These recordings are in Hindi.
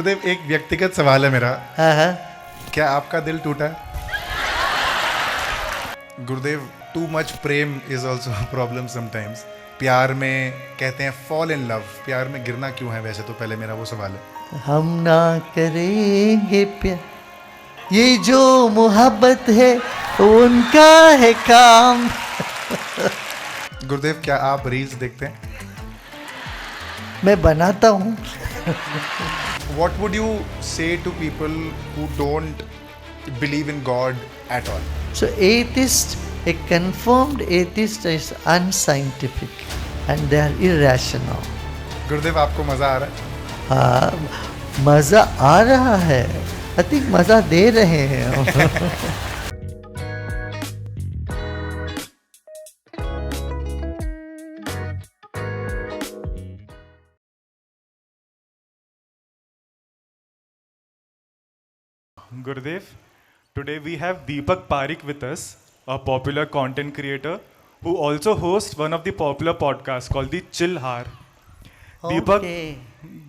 गुरुदेव, एक व्यक्तिगत सवाल है मेरा। हाँ। क्या आपका दिल टूटा है? गुरुदेव, too much Prem is also problem sometimes. प्यार में कहते हैं फॉल इन लव, प्यार में गिरना क्यों है? वैसे तो पहले मेरा वो सवाल है। हम ना करेंगे प्यार, ये जो मोहब्बत है उनका है काम। गुरुदेव, क्या आप रील्स देखते हैं? मैं बनाता हूँ। What would you say to people who don't believe in God at all? So atheist, a confirmed atheist is unscientific and they are irrational. गुरुदेव, आपको मजा आ रहा है? हाँ, मजा आ रहा है। I think मजा दे रहे हैं। Gurudev, today we have Deepak Parikh with us, a popular content creator who also hosts one of the popular podcasts called the Chill Hour. Okay.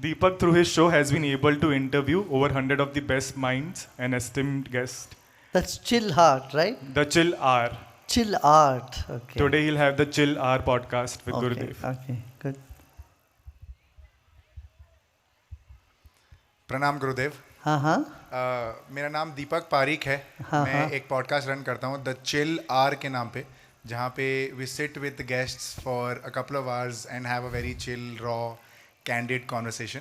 Deepak, through his show, has been able to interview over 100 of the best minds and esteemed guests. That's chill heart, right? The Chill Hour. Chill art. Okay. Today he'll have the Chill Hour podcast with Okay. Gurudev. Okay. Good. प्रणाम गुरुदेव। हाँ। मेरा नाम दीपक पारिक है। हाँ, मैं हाँ। एक पॉडकास्ट रन करता हूँ द चिल आर के नाम पे, जहाँ पे we sit with guests for a couple of hours and have a very chill raw candid conversation.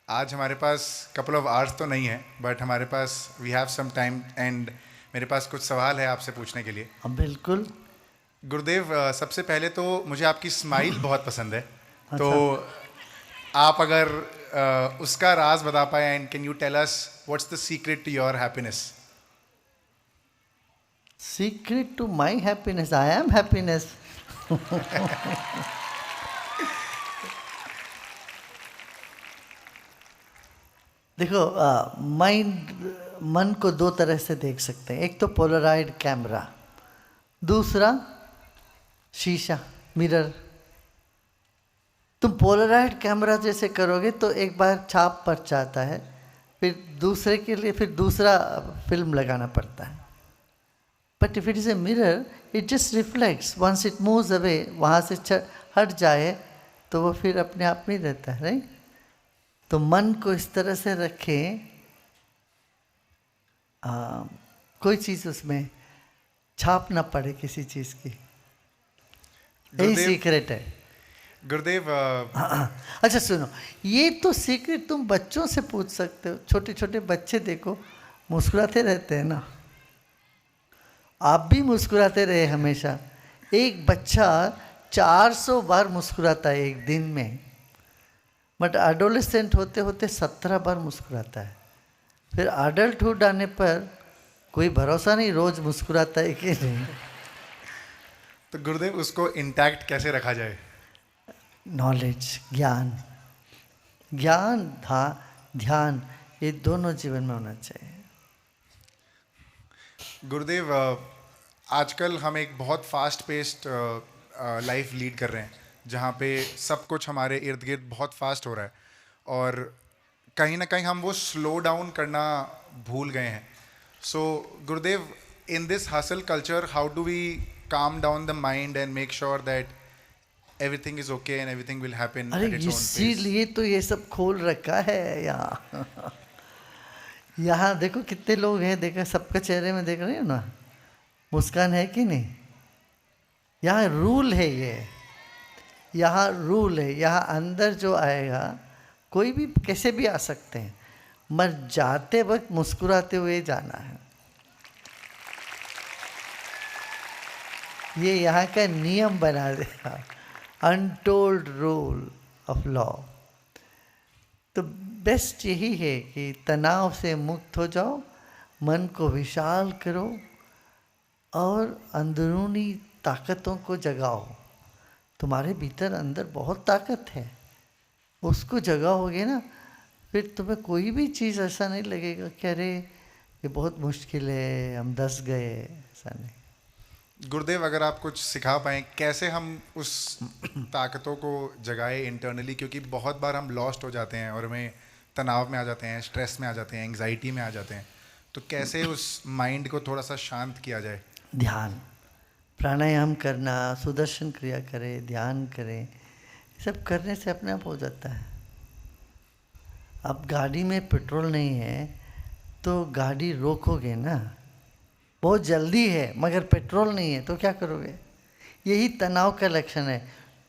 आज हमारे पास कपल ऑफ आवर्स तो नहीं है, बट हमारे पास we have some time and मेरे पास कुछ सवाल है आपसे पूछने के लिए। बिल्कुल। गुरुदेव, सबसे पहले तो मुझे आपकी स्माइल बहुत पसंद है। तो आप अगर उसका राज बता पाए, and can you tell us what's the secret to your happiness? Secret to my happiness, I am happiness. देखो, मन को दो तरह से देख सकते हैं। एक तो पोलराइड कैमरा, दूसरा शीशा, मिरर। तुम पोलराइड कैमरा जैसे करोगे तो एक बार छाप पड़ जाता है, फिर दूसरे के लिए फिर दूसरा फिल्म लगाना पड़ता है। But if it is a mirror, it just reflects, once it moves away, वहाँ से हट जाए तो वो फिर अपने आप में रहता है, राइट? तो मन को इस तरह से रखें, कोई चीज़ उसमें छाप ना पड़े किसी चीज़ की। यही सीक्रेट है गुरुदेव। अच्छा सुनो, ये तो सीक्रेट तुम बच्चों से पूछ सकते हो। छोटे छोटे बच्चे देखो, मुस्कुराते रहते हैं ना। आप भी मुस्कुराते रहे हमेशा। एक बच्चा 400 बार मुस्कुराता है एक दिन में, बट एडोलेसेंट होते होते 17 बार मुस्कुराता है। फिर अडल्टहुड आने पर कोई भरोसा नहीं रोज मुस्कुराता है कि नहीं। तो गुरुदेव, उसको इंटैक्ट कैसे रखा जाए? नॉलेज, ज्ञान ध्यान, ये दोनों जीवन में होना चाहिए। गुरुदेव, आजकल हम एक बहुत फास्ट पेस्ड लाइफ लीड कर रहे हैं, जहाँ पे सब कुछ हमारे इर्द गिर्द बहुत फास्ट हो रहा है, और कहीं ना कहीं हम वो स्लो डाउन करना भूल गए हैं। So Gurudev, in this hustle culture, how do we calm down the mind and make sure that everything is okay and everything will happen अरे at its own pace? इसीलिए तो ये सब खोल रखा है यहाँ। यहाँ देखो कितने लोग हैं, देखो सबके चेहरे में देख रहे हो ना, मुस्कान है कि नहीं? यहाँ रूल है, यहाँ रूल है। यहाँ अंदर जो आएगा, कोई भी कैसे भी आ सकते हैं, मर जाते वक्त मुस्कुराते हुए जाना है। ये यहाँ का नियम बना देगा, अनटोल्ड रूल ऑफ लॉ। तो बेस्ट यही है कि तनाव से मुक्त हो जाओ, मन को विशाल करो और अंदरूनी ताकतों को जगाओ। तुम्हारे भीतर अंदर बहुत ताकत है, उसको जगाओगे ना, फिर तुम्हें कोई भी चीज़ ऐसा नहीं लगेगा कि अरे ये बहुत मुश्किल है, हम दस गए, ऐसा नहीं। गुरुदेव, अगर आप कुछ सिखा पाएँ कैसे हम उस ताकतों को जगाए इंटरनली, क्योंकि बहुत बार हम लॉस्ट हो जाते हैं और हमें तनाव में आ जाते हैं, स्ट्रेस में आ जाते हैं, एंग्जाइटी में आ जाते हैं, तो कैसे उस माइंड को थोड़ा सा शांत किया जाए? ध्यान, प्राणायाम करना, सुदर्शन क्रिया करें, ध्यान करें, ये सब करने से अपने आप हो जाता है। अब गाड़ी में पेट्रोल नहीं है तो गाड़ी रोकोगे ना, बहुत जल्दी है मगर पेट्रोल नहीं है तो क्या करोगे? यही तनाव का लक्षण है।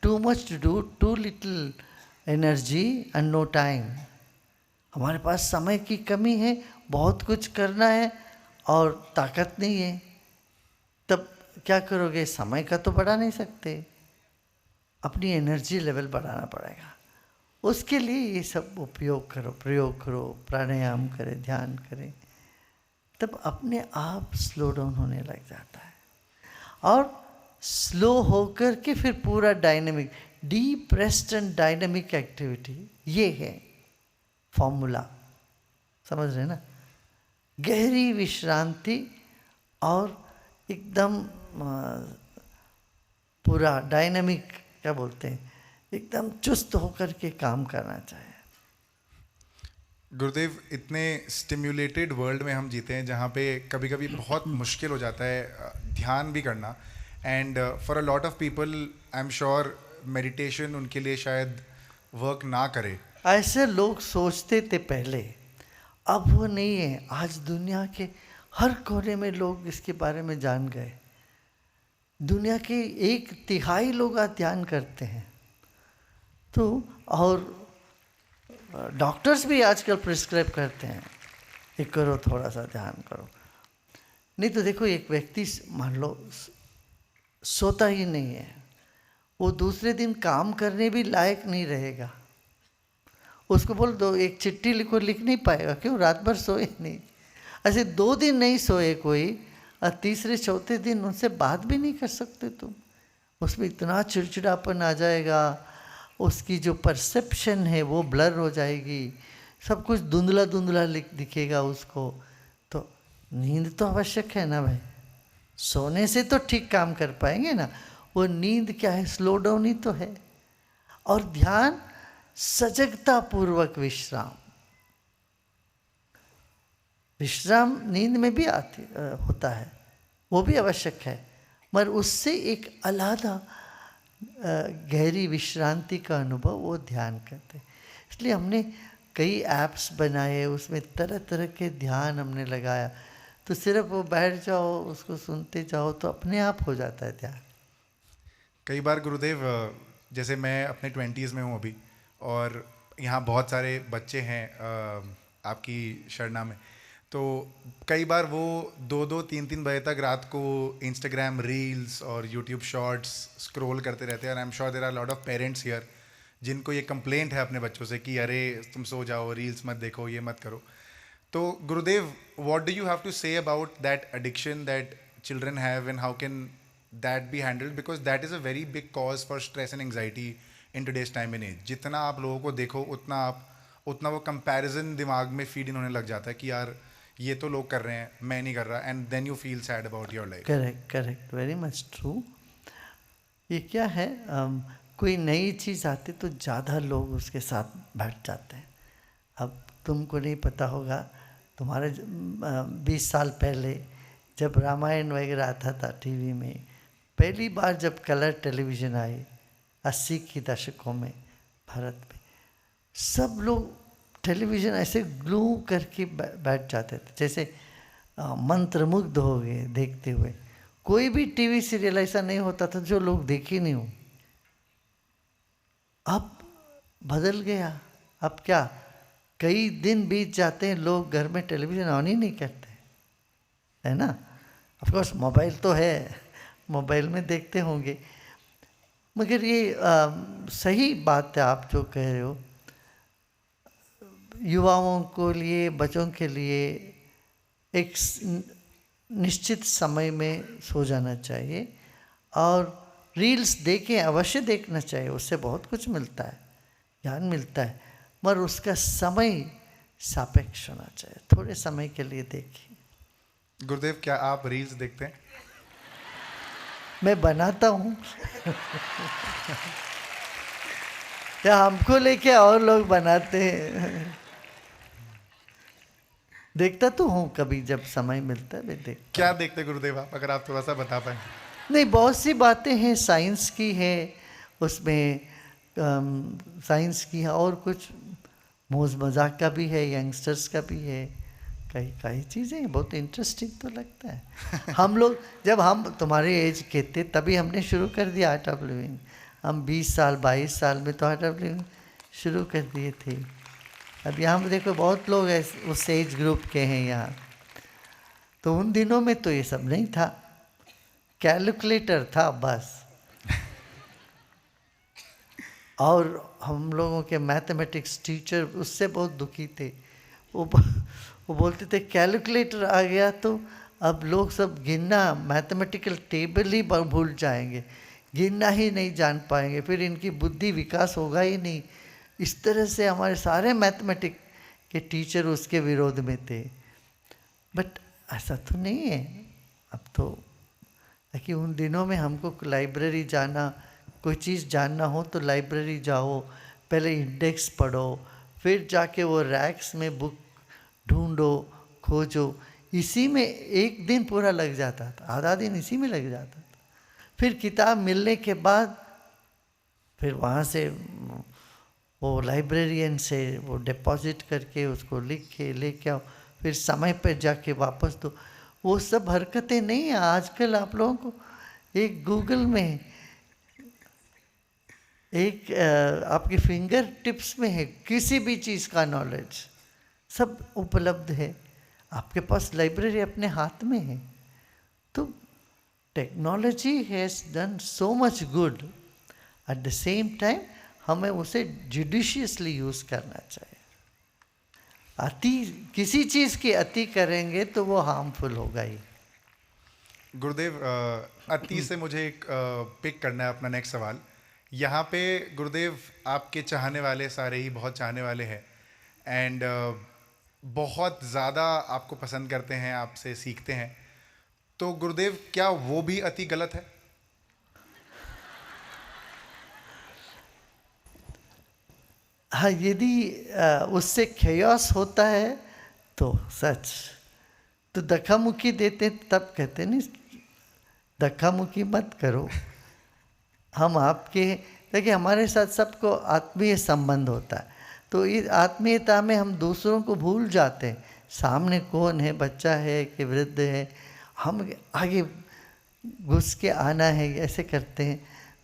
Too much to do, too little energy and no time. हमारे पास समय की कमी है, बहुत कुछ करना है और ताकत नहीं है, तब क्या करोगे? समय का तो बढ़ा नहीं सकते, अपनी एनर्जी लेवल बढ़ाना पड़ेगा। उसके लिए ये सब उपयोग करो, प्रयोग करो, प्राणायाम करें, ध्यान करें, तब अपने आप स्लो डाउन होने लग जाता है। और स्लो होकर के फिर पूरा dynamic, deep rest and dynamic activity, ये है फॉर्मूला। समझ रहे ना? गहरी विश्रांति और एकदम पूरा डायनेमिक, क्या बोलते हैं, एकदम चुस्त होकर के काम करना चाहिए। गुरुदेव, इतने स्टिम्युलेटेड वर्ल्ड में हम जीते हैं जहाँ पे कभी कभी बहुत मुश्किल हो जाता है ध्यान भी करना, and for a lot of people I am sure meditation उनके लिए शायद वर्क ना करे। ऐसे लोग सोचते थे पहले, अब वो नहीं है। आज दुनिया के हर कोने में लोग इसके बारे में जान गए। दुनिया के 1/3 लोग आज ध्यान करते हैं। तो और डॉक्टर्स भी आजकल प्रिस्क्राइब करते हैं कि करो, थोड़ा सा ध्यान करो। नहीं तो देखो, एक व्यक्ति मान लो सोता ही नहीं है, वो दूसरे दिन काम करने भी लायक नहीं रहेगा। उसको बोल दो एक चिट्ठी लिखो, लिख नहीं पाएगा। क्यों? रात भर सोए नहीं। ऐसे 2 दिन नहीं सोए कोई, और तीसरे चौथे दिन उनसे बात भी नहीं कर सकते तुम। उसमें इतना चिड़चिड़ापन आ जाएगा, उसकी जो परसेप्शन है वो ब्लर हो जाएगी, सब कुछ धुंधला धुंधला दिखेगा उसको। तो नींद तो आवश्यक है ना भाई, सोने से तो ठीक काम कर पाएंगे ना। वो नींद क्या है? स्लो डाउन ही तो है। और ध्यान, सजगता पूर्वक विश्राम। विश्राम नींद में भी होता है, वो भी आवश्यक है, मगर उससे एक अलग गहरी विश्रांति का अनुभव वो ध्यान करते हैं। इसलिए हमने कई ऐप्स बनाए, उसमें तरह तरह के ध्यान हमने लगाया। तो सिर्फ वो बैठ जाओ, उसको सुनते जाओ, तो अपने आप हो जाता है ध्यान। कई बार गुरुदेव, जैसे मैं अपने 20s में हूँ अभी, और यहाँ बहुत सारे बच्चे हैं आपकी शरणा में, तो कई बार वो 2-2, 3-3 बजे तक रात को इंस्टाग्राम रील्स और यूट्यूब शॉर्ट्स स्क्रॉल करते रहते हैं। और I am sure there are lot of parents here जिनको ये कंप्लेंट है अपने बच्चों से कि अरे तुम सो जाओ, रील्स मत देखो, ये मत करो। तो Gurudev, what do you have to say about that addiction that children have, and how can that be handled? Because that is a very big cause for stress and anxiety in today's time and age. जितना आप लोगों को देखो उतना वो कंपैरिजन दिमाग में फीड इन होने लग जाता है कि यार ये तो लोग कर रहे हैं, मैं नहीं कर रहा, and then you feel sad about your life. Correct, correct, very much true. ये क्या है, कोई नई चीज़ आती तो ज़्यादा लोग उसके साथ बैठ जाते हैं। अब तुमको नहीं पता होगा, तुम्हारे 20 साल पहले जब रामायण वगैरह आता था टीवी में, पहली बार जब कलर टेलीविज़न आई 80 के दशकों में भारत में, सब लोग टेलीविज़न ऐसे ग्लू करके बैठ जाते थे, जैसे मंत्रमुग्ध हो गए देखते हुए। कोई भी टीवी सीरियल ऐसा नहीं होता था जो लोग देखे नहीं हो। अब बदल गया। अब क्या, कई दिन बीत जाते हैं, लोग घर में टेलीविज़न ऑन ही नहीं करते, है ना। ऑफ कोर्स मोबाइल तो है, मोबाइल में देखते होंगे, मगर ये सही बात है आप जो कह रहे हो। युवाओं को लिए, बच्चों के लिए एक निश्चित समय में सो जाना चाहिए, और रील्स देखें, अवश्य देखना चाहिए, उससे बहुत कुछ मिलता है, ज्ञान मिलता है, मगर उसका समय सापेक्ष होना चाहिए। थोड़े समय के लिए देखिए। गुरुदेव, क्या आप रील्स देखते हैं? मैं बनाता हूँ या हमको लेके और लोग बनाते हैं? देखता तो हूँ, कभी जब समय मिलता है मैं देखता। क्या देखते गुरुदेव आप, अगर आप थोड़ा सा बता पाए? नहीं, बहुत सी बातें हैं, साइंस की है उसमें, साइंस की है, और कुछ मौज मजाक का भी है, यंगस्टर्स का भी है, कई कई चीज़ें हैं, बहुत इंटरेस्टिंग तो लगता है। हम लोग जब हम तुम्हारे एज के थे तभी हमने शुरू कर दिया आर्ट ऑफ लिविंग। हम 20 साल 22 साल में तो आर्ट ऑफ लिविंग शुरू कर दिए थे। अब यहाँ पे देखो बहुत लोग उस एज ग्रुप के हैं यहाँ। तो उन दिनों में तो ये सब नहीं था, कैलकुलेटर था बस। और हम लोगों के मैथमेटिक्स टीचर उससे बहुत दुखी थे। वो बोलते थे कैलकुलेटर आ गया तो अब लोग सब गिनना, मैथमेटिकल टेबल ही भूल जाएंगे, गिनना ही नहीं जान पाएंगे, फिर इनकी बुद्धि विकास होगा ही नहीं। इस तरह से हमारे सारे मैथमेटिक के टीचर उसके विरोध में थे। बट ऐसा तो नहीं है अब तो, कि उन दिनों में हमको लाइब्रेरी जाना, कोई चीज़ जानना हो तो लाइब्रेरी जाओ, पहले इंडेक्स पढ़ो, फिर जाके वो रैक्स में बुक ढूंढो, खोजो, इसी में एक दिन पूरा लग जाता था, आधा दिन इसी में लग जाता था। फिर किताब मिलने के बाद फिर वहाँ से वो लाइब्रेरियन से वो डिपॉजिट करके उसको लिख के लेके आओ, फिर समय पर जाके वापस दो। वो सब हरकतें नहीं है आजकल। आप लोगों को एक गूगल में, एक आपके फिंगर टिप्स में है, किसी भी चीज़ का नॉलेज सब उपलब्ध है, आपके पास लाइब्रेरी अपने हाथ में है। तो technology has done so much good, at the same time हमें उसे जुडिशियसली यूज़ करना चाहिए। अति, किसी चीज़ की अति करेंगे तो वो हार्मफुल होगा ही। गुरुदेव, अति से मुझे एक पिक करना है अपना नेक्स्ट सवाल। यहाँ पे गुरुदेव आपके चाहने वाले सारे ही बहुत चाहने वाले हैं, एंड बहुत ज़्यादा आपको पसंद करते हैं, आपसे सीखते हैं। तो गुरुदेव, क्या वो भी अति गलत है? हाँ, यदि उससे खेयास होता है तो सच, तो धक्का मुक्की देते तब कहते नहीं धक्का मुक्की मत करो। हम आपके, देखिए हमारे साथ सबको आत्मीय संबंध होता है, तो इस आत्मीयता में हम दूसरों को भूल जाते हैं, सामने कौन है, बच्चा है कि वृद्ध है, हम आगे घुस के आना है, ऐसे करते हैं,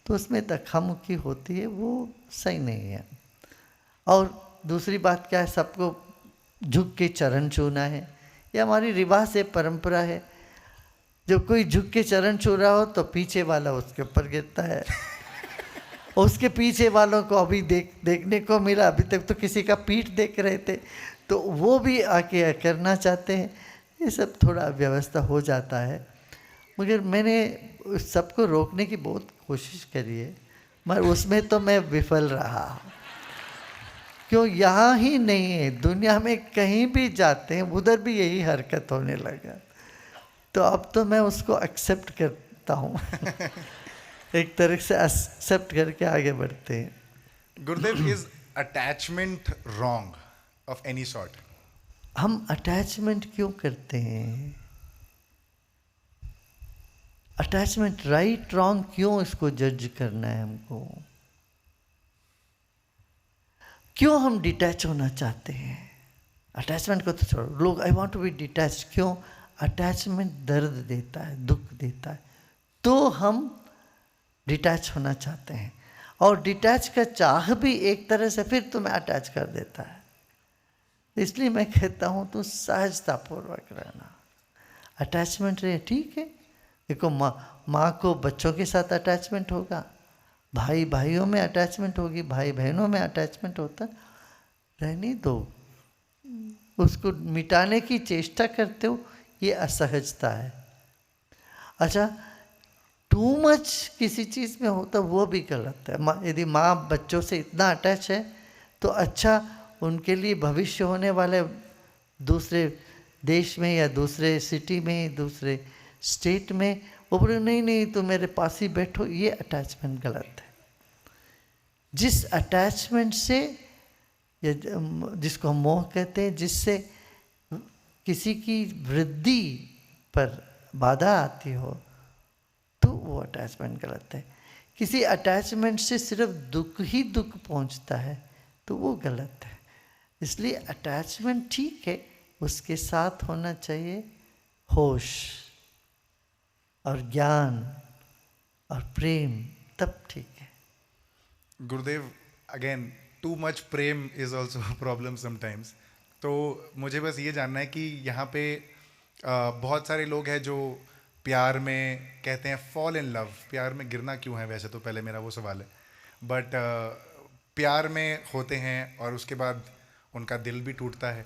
तो उसमें धक्का मुक्की होती है, वो सही नहीं है। और दूसरी बात क्या है, सबको झुक के चरण छूना है, ये हमारी रिवाज है, परंपरा है। जब कोई झुक के चरण छू रहा हो तो पीछे वाला उसके ऊपर गिरता है। उसके पीछे वालों को अभी देखने को मिला, अभी तक तो किसी का पीठ देख रहे थे, तो वो भी आके करना चाहते हैं। ये सब थोड़ा व्यवस्था हो जाता है, मगर मैंने उस सबको रोकने की बहुत कोशिश करी है, मगर उसमें तो मैं विफल रहा। क्यों, यहाँ ही नहीं है, दुनिया में कहीं भी जाते हैं उधर भी यही हरकत होने लगा, तो अब तो मैं उसको एक्सेप्ट करता हूँ। एक तरह से एक्सेप्ट करके आगे बढ़ते हैं। गुरुदेव, is attachment wrong of any sort? हम अटैचमेंट क्यों करते हैं? अटैचमेंट राइट रॉन्ग क्यों इसको जज करना है हमको? क्यों हम डिटैच होना चाहते हैं? अटैचमेंट को तो छोड़ो, लोग I want to be detach, क्यों? अटैचमेंट दर्द देता है, दुख देता है, तो हम डिटैच होना चाहते हैं। और डिटैच का चाह भी एक तरह से फिर तुम्हें अटैच कर देता है। इसलिए मैं कहता हूँ तो सहजतापूर्वक रहना। अटैचमेंट रहे ठीक है, देखो माँ को बच्चों के साथ अटैचमेंट होगा, भाई भाइयों में अटैचमेंट होगी, भाई बहनों में अटैचमेंट होता, रहने दो। उसको मिटाने की चेष्टा करते हो, ये असहजता है। अच्छा, टू मच किसी चीज़ में होता वो भी गलत है। यदि माँ बच्चों से इतना अटैच है तो अच्छा, उनके लिए भविष्य होने वाले दूसरे देश में या दूसरे सिटी में, दूसरे स्टेट में, वो बोले नहीं नहीं तुम मेरे पास ही बैठो, ये अटैचमेंट गलत है। जिस अटैचमेंट से, या जिसको हम मोह कहते हैं, जिससे किसी की वृद्धि पर बाधा आती हो तो वो अटैचमेंट गलत है। किसी अटैचमेंट से सिर्फ दुख ही दुख पहुंचता है तो वो गलत है। इसलिए अटैचमेंट ठीक है, उसके साथ होना चाहिए होश और ज्ञान और प्रेम, तब ठीक है। गुरुदेव, again too much Prem is also problem sometimes. तो मुझे बस ये जानना है कि यहाँ पे बहुत सारे लोग हैं जो प्यार में कहते हैं फॉल इन लव, प्यार में गिरना क्यों है, वैसे तो पहले मेरा वो सवाल है, बट प्यार में होते हैं और उसके बाद उनका दिल भी टूटता है।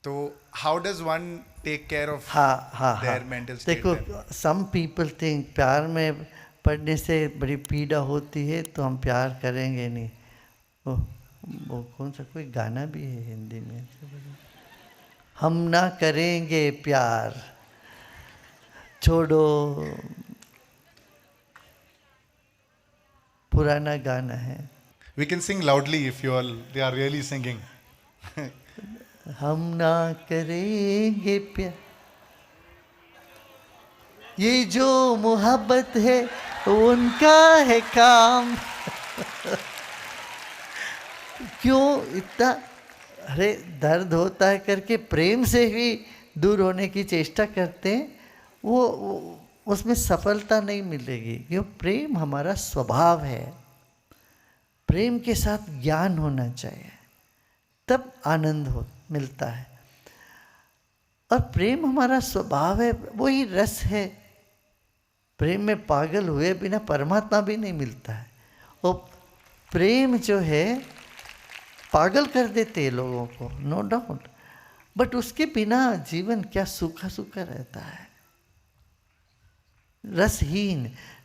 तो how does one take care of हाँ हाँ हाँ, देयर मेंटल स्टेट देखो, देन? सम पीपल थिंक प्यार में पढ़ने से बड़ी पीड़ा होती है तो हम प्यार करेंगे नहीं। वो कौन सा कोई गाना भी है हिंदी में, हम ना करेंगे प्यार, छोड़ो, पुराना गाना है। We can sing loudly if you all they are really singing. हम ना करेंगे प्यार, ये जो मोहब्बत है उनका है काम। क्यों इतना, अरे दर्द होता है करके प्रेम से ही दूर होने की चेष्टा करते हैं, वो उसमें सफलता नहीं मिलेगी। क्यों? प्रेम हमारा स्वभाव है, प्रेम के साथ ज्ञान होना चाहिए, तब आनंद हो मिलता है। और प्रेम हमारा स्वभाव है, वही रस है। प्रेम में पागल हुए बिना परमात्मा भी नहीं मिलता है। और प्रेम जो है पागल कर देते हैं लोगों को, नो डाउट, बट उसके बिना जीवन क्या सूखा सूखा रहता है।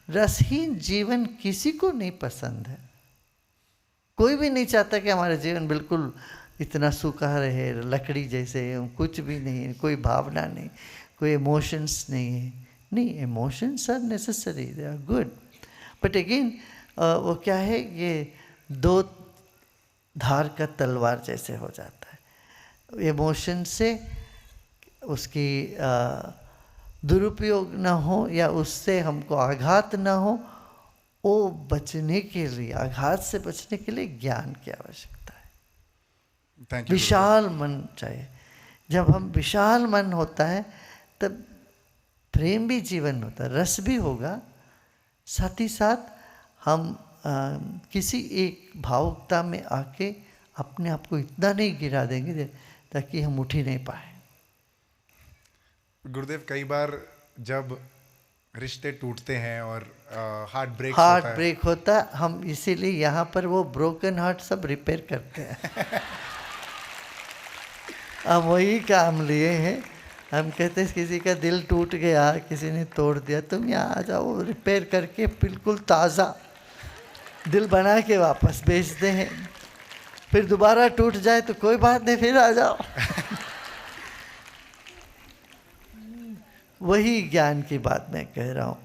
रसहीन जीवन किसी को नहीं पसंद है। कोई भी नहीं चाहता कि हमारा जीवन बिल्कुल इतना सूखा रहे, लकड़ी जैसे, कुछ भी नहीं, कोई भावना नहीं, कोई इमोशंस नहीं है। नहीं, emotions are necessary, they are good, but again वो क्या है, ये दो धार का तलवार जैसे हो जाता है। इमोशन से उसकी दुरुपयोग ना हो या उससे हमको आघात ना हो, वो बचने के लिए, आघात से बचने के लिए ज्ञान की आवश्यकता है। Thank you, विशाल मन चाहिए। जब हम विशाल मन होता है तब प्रेम भी जीवन होता है, रस भी होगा, साथ ही साथ हम किसी एक भावुकता में आके अपने आप को इतना नहीं गिरा देंगे ताकि हम उठ ही नहीं पाए। गुरुदेव, कई बार जब रिश्ते टूटते हैं और हार्ट ब्रेक होता है, हम इसीलिए यहाँ पर वो ब्रोकन हार्ट सब रिपेयर करते हैं। हम वही काम लिए हैं। हम कहते हैं किसी का दिल टूट गया, किसी ने तोड़ दिया, तुम यहाँ आ जाओ, रिपेयर करके बिल्कुल ताज़ा दिल बना के वापस भेजते हैं। फिर दोबारा टूट जाए तो कोई बात नहीं, फिर आ जाओ। वही ज्ञान की बात मैं कह रहा हूँ।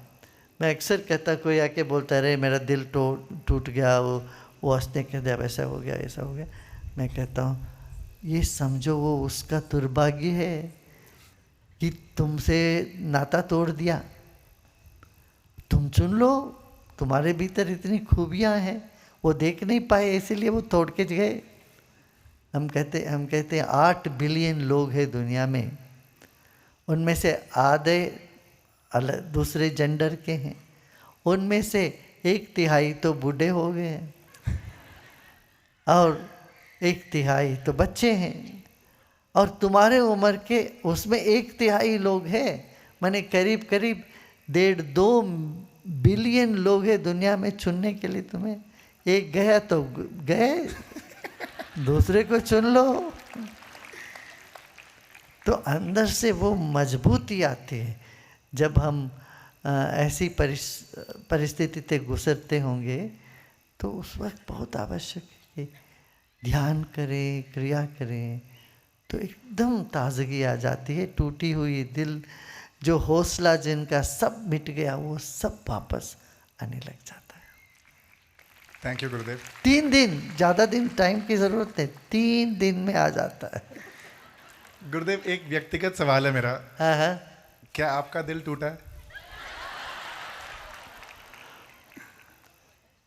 मैं अक्सर कहता, कोई आके बोलता रहे मेरा दिल टूट गया, वो हंसने के दिया, वैसा हो गया, ऐसा हो गया। मैं कहता हूँ ये समझो वो उसका दुर्भाग्य है कि तुमसे नाता तोड़ दिया। तुम चुन लो, तुम्हारे भीतर इतनी खूबियाँ हैं, वो देख नहीं पाए इसीलिए वो तोड़ के गए। हम कहते हैं 8 बिलियन लोग हैं दुनिया में, उनमें से आधे अलग दूसरे जेंडर के हैं, उनमें से 1/3 तो बूढ़े हो गए हैं और 1/3 तो बच्चे हैं। और तुम्हारे उम्र के उसमें 1/3 लोग हैं, माने करीब 1.5-2 बिलियन लोग हैं दुनिया में चुनने के लिए। तुम्हें एक गया तो गए, दूसरे को चुन लो। तो अंदर से वो मजबूती आती है। जब हम ऐसी परिस्थिति से गुजरते होंगे तो उस वक्त बहुत आवश्यक है कि ध्यान करें, क्रिया करें, तो एकदम ताजगी आ जाती है। टूटी हुई दिल, जो हौसला जिनका सब मिट गया, वो सब वापस आने लग जाता है। थैंक यू गुरुदेव। 3 दिन, ज़्यादा दिन टाइम की ज़रूरत है, 3 दिन में आ जाता है। गुरुदेव, एक व्यक्तिगत सवाल है मेरा, हाँ हाँ, क्या आपका दिल टूटा है?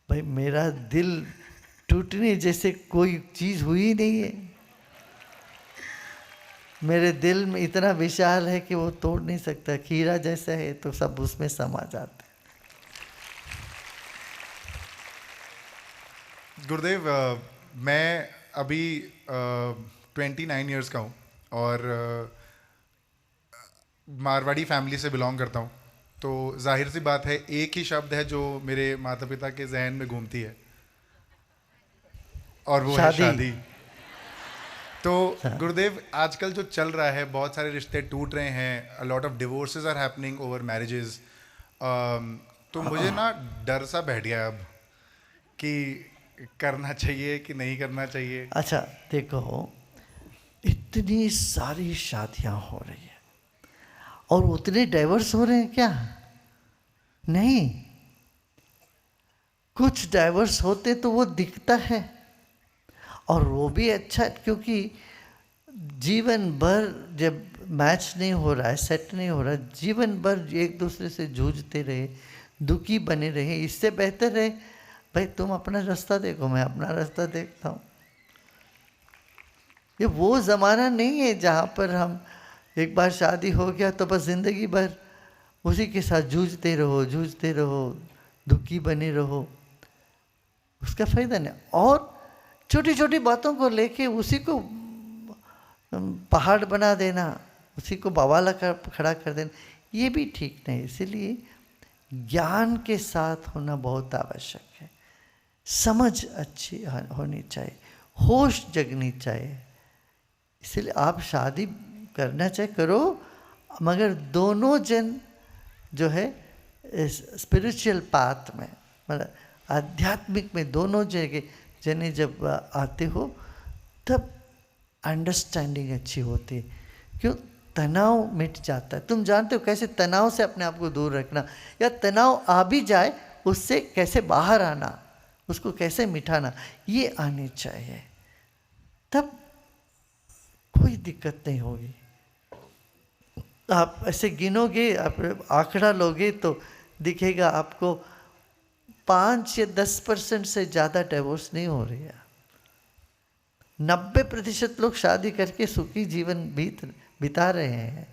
भाई मेरा दिल टूटने जैसे कोई चीज हुई ही नहीं है। मेरे दिल में इतना विशाल है कि वो तोड़ नहीं सकता, खीरा जैसा है तो सब उसमें समा जाते हैं। गुरुदेव, मैं अभी 29 ईयर्स का हूँ और मारवाड़ी फैमिली से बिलोंग करता हूँ। तो जाहिर सी बात है, एक ही शब्द है जो मेरे माता पिता के जहन में घूमती है, और वो है शादी। शादी। तो गुरुदेव, आजकल जो चल रहा है, बहुत सारे रिश्ते टूट रहे हैं, a lot of divorces are happening over marriages. तो मुझे ना डर सा बैठ गया अब कि करना चाहिए कि नहीं करना चाहिए। अच्छा देखो, इतनी सारी शादियां हो रही है और उतने डाइवर्स हो रहे हैं क्या? नहीं, कुछ डाइवर्स होते तो वो दिखता है, और वो भी अच्छा, क्योंकि जीवन भर जब मैच नहीं हो रहा है, सेट नहीं हो रहा, जीवन भर एक दूसरे से जूझते रहे, दुखी बने रहे, इससे बेहतर है भाई तुम अपना रास्ता देखो, मैं अपना रास्ता देखता हूँ। ये वो ज़माना नहीं है जहाँ पर हम एक बार शादी हो गया तो बस ज़िंदगी भर उसी के साथ जूझते रहो, दुखी बने रहो, उसका फायदा नहीं। और छोटी छोटी बातों को लेके उसी को पहाड़ बना देना, उसी को बवाला खड़ा कर देना, ये भी ठीक नहीं। इसीलिए ज्ञान के साथ होना बहुत आवश्यक है, समझ अच्छी होनी चाहिए, होश जगनी चाहिए। इसलिए आप शादी करना चाहे करो, मगर दोनों जन जो है स्पिरिचुअल पाथ में, मतलब आध्यात्मिक में दोनों जगह जने जब आते हो तब अंडरस्टैंडिंग अच्छी होती है। क्यों? तनाव मिट जाता है। तुम जानते हो कैसे तनाव से अपने आप को दूर रखना, या तनाव आ भी जाए उससे कैसे बाहर आना, उसको कैसे मिटाना, ये आनी चाहिए, तब कोई दिक्कत नहीं होगी। आप ऐसे गिनोगे, आप आंकड़ा लोगे तो दिखेगा आपको 5 या 10% से ज़्यादा डिवोर्स नहीं हो रही है। 90% लोग शादी करके सुखी जीवन बिता रहे हैं।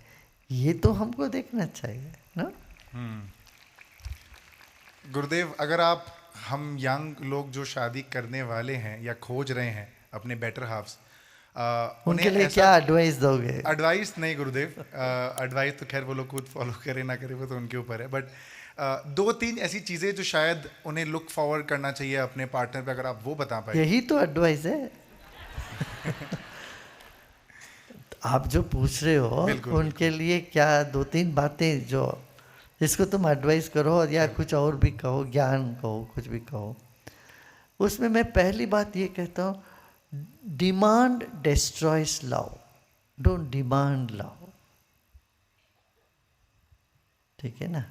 ये तो हमको देखना चाहिए ना। गुरुदेव, अगर आप हम यंग लोग जो शादी करने वाले हैं या खोज रहे हैं अपने बेटर हाफ्स, उनके लिए क्या एडवाइस दोगे? एडवाइस नहीं गुरुदेव, एडवाइस तो खैर वो लोग खुद फॉलो करे ना करे वो तो उनके ऊपर है, बट 2-3 ऐसी चीज़ें जो शायद उन्हें लुक फॉरवर्ड करना चाहिए अपने पार्टनर पे, अगर आप वो बता पाए। यही तो एडवाइस है। आप जो पूछ रहे हो बिल्कुल, उनके लिए क्या 2-3 बातें जो जिसको तुम एडवाइस करो, या कुछ और भी कहो, ज्ञान कहो, कुछ भी कहो, उसमें मैं पहली बात ये कहता हूँ, demand destroys love, don't demand love. ठीक है ना?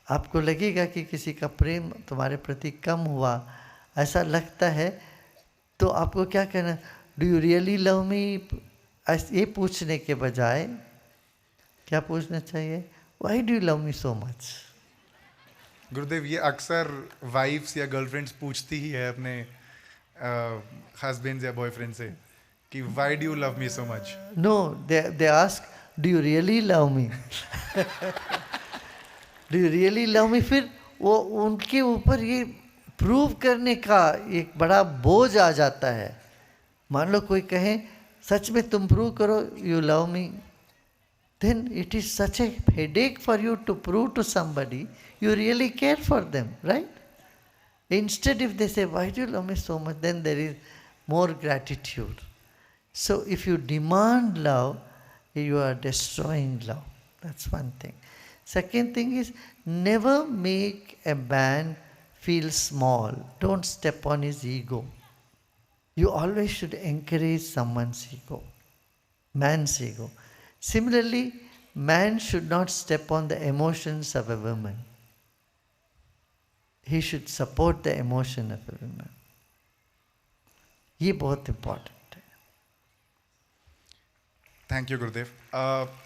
आपको लगेगा कि किसी का प्रेम तुम्हारे प्रति कम हुआ, ऐसा लगता है, तो आपको क्या कहना, डू यू रियली लव मी? ये पूछने के बजाय क्या पूछना चाहिए, Y do you love me so much? गुरुदेव, ये अक्सर वाइफ्स या गर्लफ्रेंड्स पूछती ही है अपने हस्बैंड या बॉयफ्रेंड से कि why do you love me so much. No, they ask do you really love me? Do you really love me? फिर वो उनके ऊपर ये प्रूव करने का एक बड़ा बोझ आ जाता है। मान लो कोई कहे सच में तुम प्रूव करो you love me, then it is such a headache for you to prove to somebody you really care for them, right? Instead, if they say, why do you love me so much, then there is more gratitude. So if you demand love, you are destroying love. That's one thing. Second thing is, never make a man feel small. Don't step on his ego. You always should encourage someone's ego, man's ego. Similarly, man should not step on the emotions of a woman. He should support the emotion of a woman. ये बहुत इम्पोर्टेंट है। थैंक यू गुरुदेव।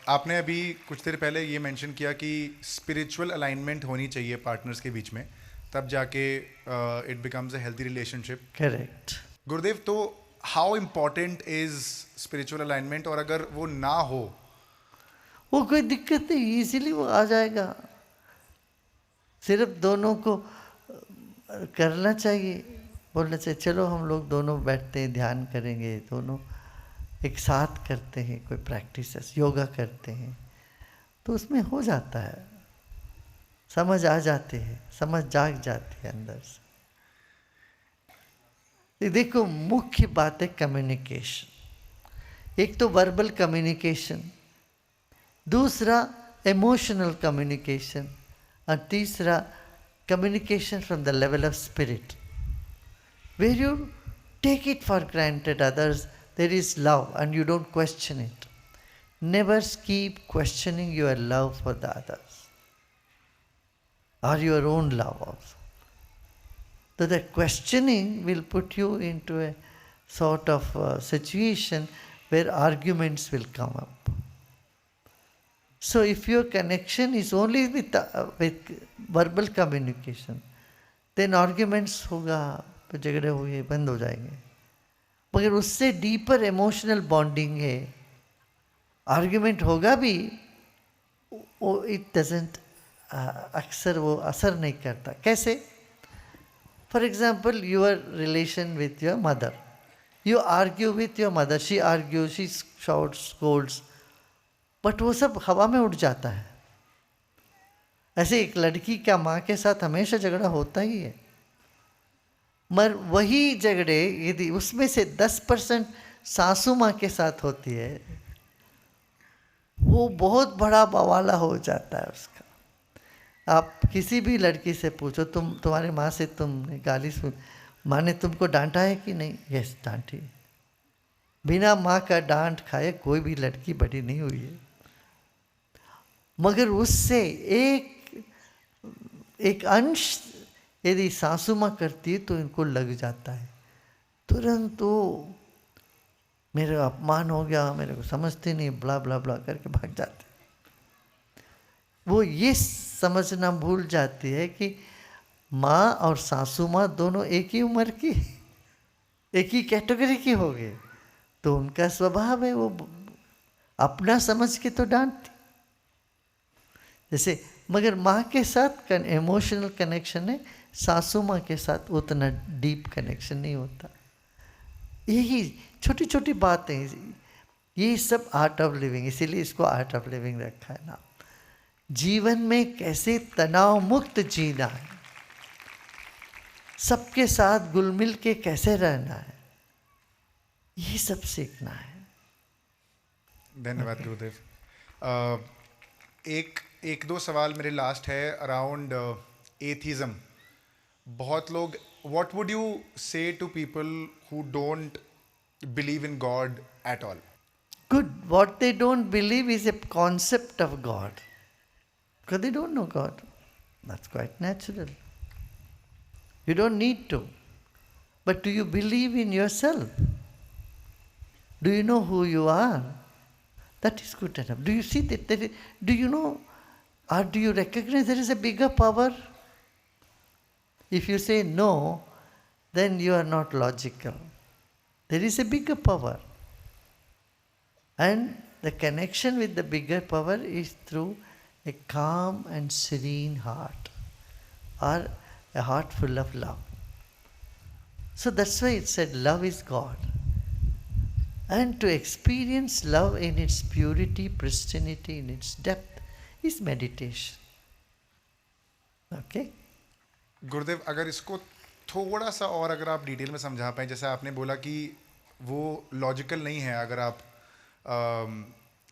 आपने अभी कुछ देर पहले ये मेंशन किया कि स्पिरिचुअल अलाइनमेंट होनी चाहिए पार्टनर्स के बीच में, तब जाके it becomes a healthy relationship. Correct. गुरुदेव, तो how important is spiritual alignment, और अगर वो ना हो? वो कोई दिक्कत नहीं, इजीली वो आ जाएगा। सिर्फ दोनों को करना चाहिए, बोलना चाहिए चलो हम लोग दोनों बैठते हैं, ध्यान करेंगे, दोनों एक साथ करते हैं, कोई प्रैक्टिसेस योगा करते हैं, तो उसमें हो जाता है, समझ आ जाती है, समझ जाग जाती है अंदर से। ये देखो मुख्य बात है कम्युनिकेशन। एक तो वर्बल कम्युनिकेशन, दूसरा इमोशनल कम्युनिकेशन, और तीसरा communication from the level of spirit, where you take it for granted others. There is love and you don't question it. Never keep questioning your love for the others or your own love also. So the questioning will put you into a sort of situation where arguments will come up. So if your connection is only with verbal communication, then arguments होगा, झगड़े हुए बंद हो जाएंगे। मगर उससे डीपर इमोशनल बॉन्डिंग है, आर्ग्यूमेंट होगा भी, वो इट डजेंट, अक्सर वो असर नहीं करता। कैसे? For example your relation with your mother, you argue with your mother, she argue, she shouts, Scholz, but वो सब हवा में उड़ जाता है। ऐसे एक लड़की का माँ के साथ हमेशा झगड़ा होता ही है, मगर वही झगड़े यदि उसमें से 10% सासू माँ के साथ होती है, वो बहुत बड़ा बवाला हो जाता है उसका। आप किसी भी लड़की से पूछो, तुम्हारी माँ से तुमने गाली सुन, माँ ने तुमको डांटा है कि नहीं? यस, डांटी। बिना माँ का डांट खाए कोई भी लड़की बड़ी नहीं हुई है। मगर उससे एक अंश यदि सासू माँ करती है तो इनको लग जाता है, तुरंत वो मेरा अपमान हो गया, मेरे को समझते नहीं, ब्ला ब्ला ब्ला करके भाग जाते। वो ये समझना भूल जाती है कि माँ और सासू माँ दोनों एक ही उम्र की, एक ही कैटेगरी की हो गए, तो उनका स्वभाव है वो अपना समझ के तो डांटती। जैसे मगर माँ के साथ इमोशनल कनेक्शन है, सासू माँ के साथ उतना डीप कनेक्शन नहीं होता। यही छोटी छोटी बातें, ये सब आर्ट ऑफ लिविंग, इसीलिए इसको आर्ट ऑफ लिविंग रखा है नाम। जीवन में कैसे तनाव मुक्त जीना है, सबके साथ घुल मिल के कैसे रहना है, ये सब सीखना है। धन्यवाद गुरुदेव। एक दो सवाल मेरे लास्ट है अराउंड एथिज्म। बहुत लोग, what would you say to people who don't believe in God at all? Good. What they don't believe is a concept of God, because they don't know God. That's quite natural. You don't need to. But do you believe in yourself? Do you know who you are? That is good enough. Do you see that? Do you know, or do you recognize there is a bigger power? If you say no, then you are not logical. There is a bigger power. And the connection with the bigger power is through a calm and serene heart, or a heart full of love. So that's why it said love is God. And to experience love in its purity, pristinity, in its depth is meditation. Okay? गुरुदेव, अगर इसको थोड़ा सा और अगर आप डिटेल में समझा पाएं, जैसे आपने बोला कि वो लॉजिकल नहीं है अगर आप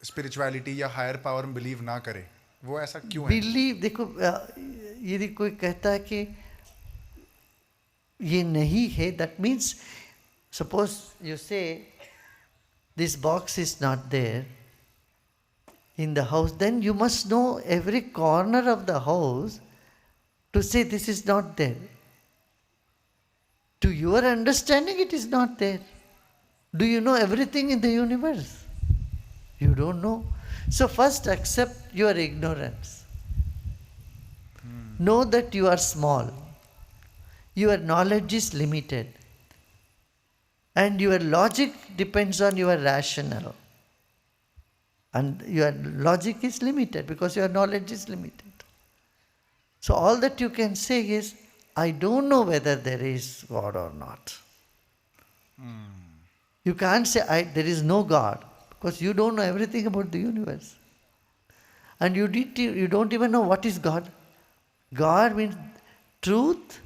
स्पिरिचुअलिटी या हायर पावर में बिलीव ना करें, वो ऐसा क्यों है? बिलीव, देखो यदि कोई कहता है कि ये नहीं है, that means suppose you say this box is not there in the house, then you must know every corner of the house to say this is not there. To your understanding, it is not there. Do you know everything in the universe? You don't know. So first accept your ignorance. Know that you are small. Your knowledge is limited. And your logic depends on your rational. And your logic is limited because your knowledge is limited. So all that you can say is, I don't know whether there is God or not. You can't say there is no God because you don't know everything about the universe. And you don't even know what is God. God means truth,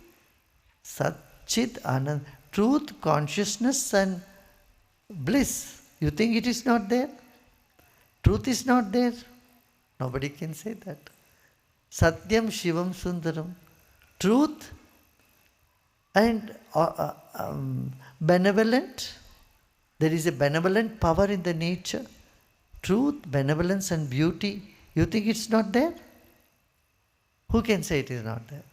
Sat Chit Anand, truth, consciousness and bliss. You think it is not there? Truth is not there? Nobody can say that. Satyam Shivam Sundaram. Truth and benevolent. There is a benevolent power in the nature. Truth, benevolence and beauty. You think it's not there? Who can say it is not there?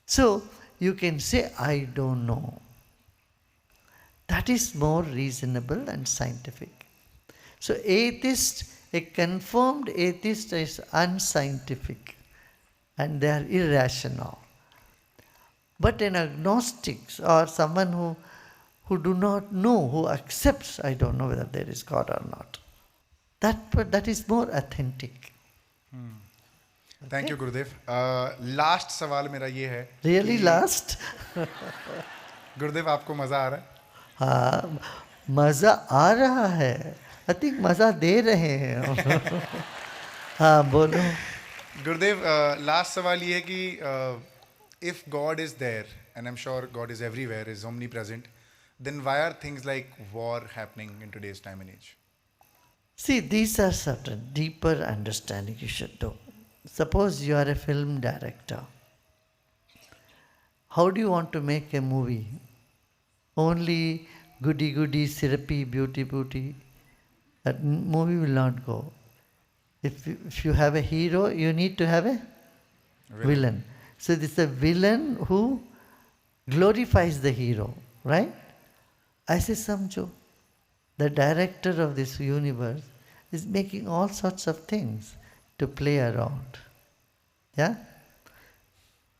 So, you can say, I don't know. That is more reasonable and scientific. So, a confirmed atheist is unscientific and they are irrational. But an agnostic or someone who do not know, who accepts, I don't know whether there is God or not. That is more authentic. Thank you Gurudev. Last सवाल मेरा ये है. Really last? गुरुदेव आपको मज़ा आ रहा है? हाँ, मज़ा आ रहा है. I think मज़ा दे रहे हैं. हाँ बोलो. गुरुदेव लास्ट सवाल ये है कि if God is there, and I'm sure God is everywhere, is omnipresent, then why are things like war happening in today's time and age? See, these are certain deeper understanding you should do. Suppose you are a film director. How do you want to make a movie? Only goody, syrupy, beauty. That movie will not go. If you have a hero, you need to have a villain. So this is a villain who glorifies the hero, right? I say, Samjo, the director of this universe is making all sorts of things to play around. Yeah?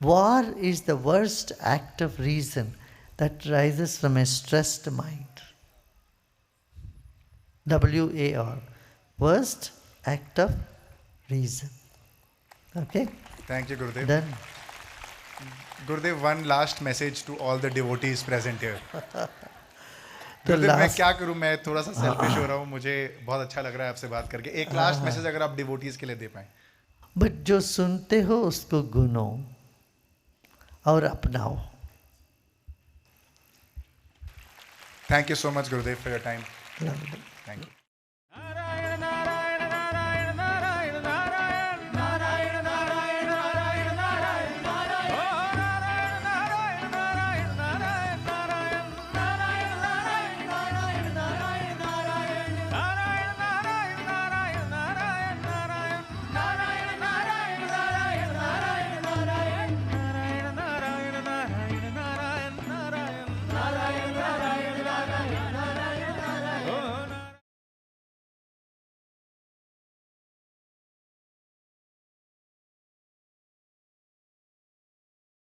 War is the worst act of reason that rises from a stressed mind. WAR. Worst act of reason. Okay? Thank you, Gurudev. Done. Gurudev, one last message to all the devotees present here. तो गुरुदेव मैं last क्या करूं, मैं थोड़ा सा सेल्फिश हो रहा हूं, मुझे बहुत अच्छा लग रहा है आपसे बात करके. एक लास्ट मैसेज अगर आप डिवोटीज के लिए दे पाएं. बट जो सुनते हो उसको गुनो और अपनाओ. Thank you so much, Gurudev, for your time. Lovely. Thank you.